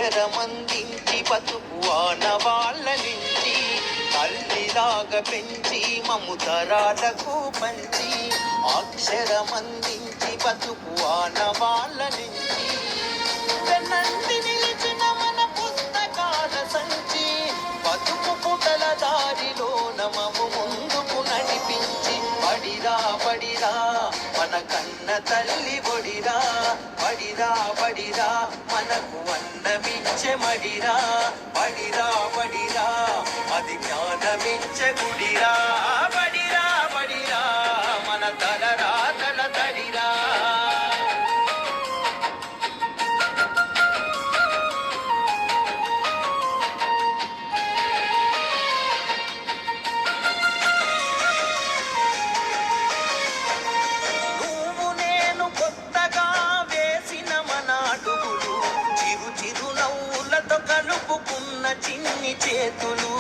అక్షరమందించి బతుకు ఆనవాళ్ళ నుంచి తల్లిలాగా పెంచి మము తరాలకు పంచి అక్షరమందించి బతుకు ఆనవాళ్ళ నుంచి వెన్నంటి నిలిచిన మన పుస్తకాల సంచి బతుకు పుటల దారిలో నమము ముందుకు నడిపించి బడిరా బడిరా మన కన్న తల్లి బడిరా బడిరా బడిరా మనకు అన్నమిచ్చే మడిరా బడిరా బడిరా అది జ్ఞానమిచ్చే గుడిరా బడిరా బడిరా మన తలరా తల తడిరా చిన్ని చేతులు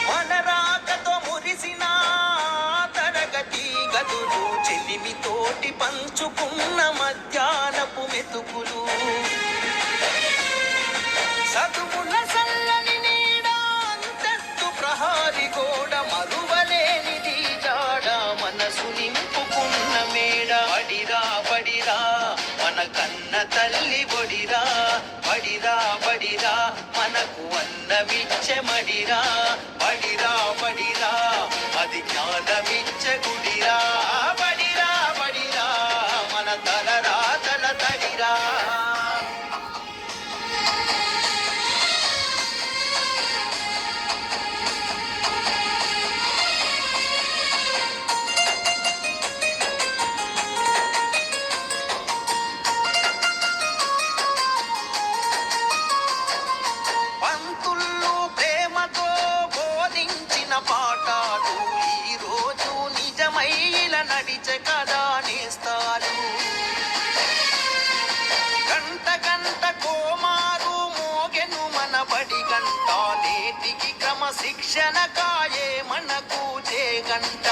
మన రాకతో మురిసిన తరగతి గదులు చెలిమితోటి పంచుకున్న మధ్యాహ్నపు మెతుకులు చదువుల సల్లని నీడ అంతస్తు ప్రహారి గోడ మరువలేనిది జాడ మనసు నింపుకున్న మేడ బడిరా బడిరా మన కన్న తల్లి బడిరా బడిరా బడిరా మనకు అన్నమిచ్చే మడిరా బడిరా బడిరా అది జ్ఞానమిచ్చే గుడిరా బడిరా బడిరా మన తలరా తల తడిరా పాఠాలు ఈ రోజు నిజమైల నడిచే కదా నేస్తాలు గంట గంట కోమారు మోగెను మన బడి గంట నేటికి క్రమశిక్షణ కాయే మనకు జే గంట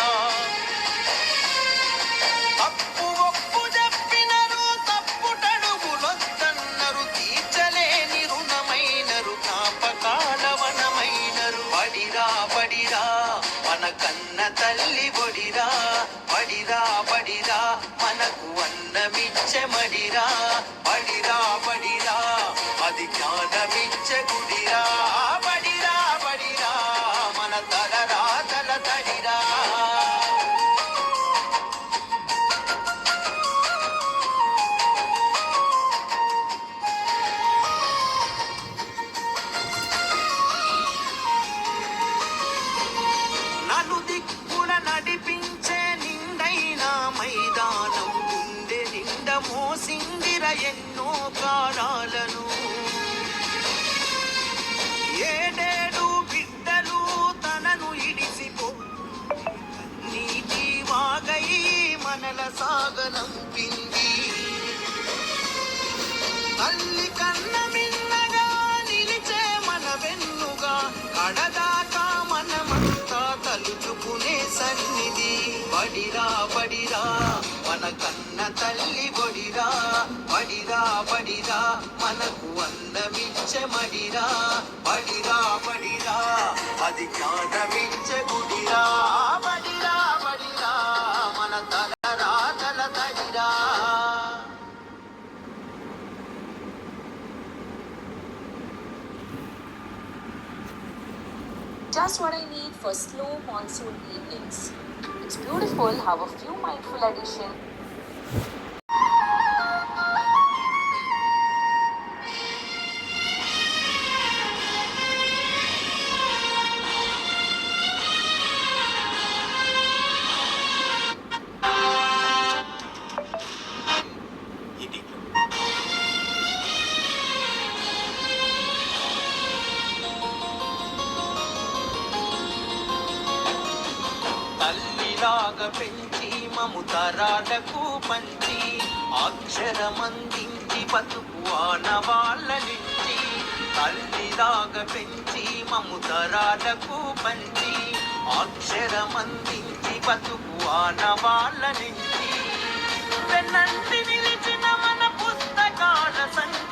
తప్పు ఒప్పు చెప్పినరు తప్పుటడుగులొద్దన్నరు తీర్చలేని రుణమైనరు జ్ఞాపకాల వనమైనరు బడిరా బడిరా మన కన్న తల్లి బడిరా బడిరా బడిరా మనకు అన్నమిచ్చే మడిరా బడిరా బడిరా అది జ్ఞానమిచ్చే గుడిరా బడిరా బడిరా మన తలరా తల తడిరా నలుదిక్కుల నడిపించే నిండైన మైదానం గుండె నిండ మోసిందిర ఎన్నో కాలాలను ఏడేడు బిడ్డలు తనను ఇడిసిపో నీటి వాగై మనల సాగనంపింది తల్లి కన్న మిన్నగా నిలిచే మన వెన్నుగా కడదాకా మనమంతా తలుచుకునే సన్నిధి బడిరా బడిరా మన కన్న తల్లి బడిరా బడిరా బడిరా మనకు అన్నమిచ్చే మడిరా బడిరా బడిరా అది జ్ఞానమిచ్చే గుడిరా బడిరా బడిరా మన తలరా తల తడిరా Just what I need for slow monsoon evenings. It's beautiful how a few mindful additions తల్లిలాగా పెంచి మము తరాలకు పంచి అక్షరమందించి బతుకు ఆనవాళ్ళ నుంచి తల్లిలాగా పెంచి మము తరాలకు పంచి అక్షరమందించి బతుకు ఆనవాళ్ళ నుంచి వెన్నంటి నిలిచిన మన పుస్తకాల సంఖ్య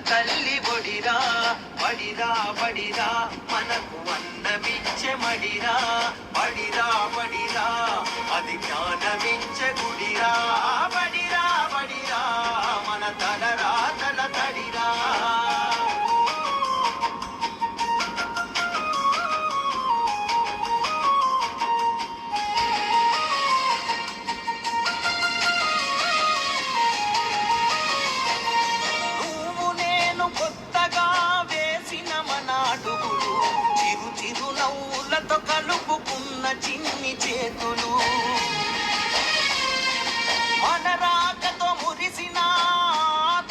తల్లి బొడిరా బడిరా బడిరా మనకు అన్నమిచ్చే మడిరా బడిరా బడిరా అది జ్ఞానమిచ్చే గుడిరా బడిరా బడిరా మన తలరా తల తడిరా కొత్తగా వేసిన మన అడుగులు చిరు చిరు నవ్వులతో కలుపుకున్న చిన్ని చేతులు మన రాకతో మురిసిన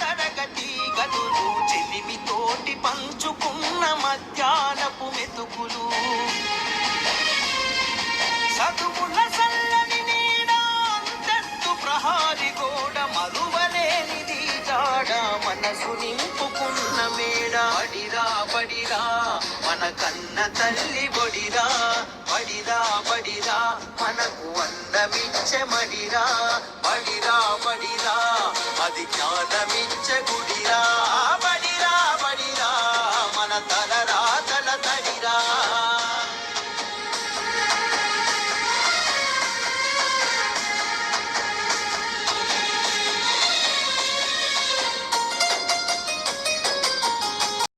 తరగతి గదులు చెలిమితోటి పంచుకున్న మధ్యాహ్నపు మెతుకులు చదువుల సల్లని నీడ అంతెత్తు ప్రహారి గోడ మరువలేనిది జాడ మనసు నింపుకున్న మేడ బడిరా బడిరా మన కన్న తల్లి బొడిరా బడిరా బడిరా మనకు అందమిచ్చే మడిరా బడిరా బడిరా అది జ్ఞానమిచ్చే గుడిరా బడి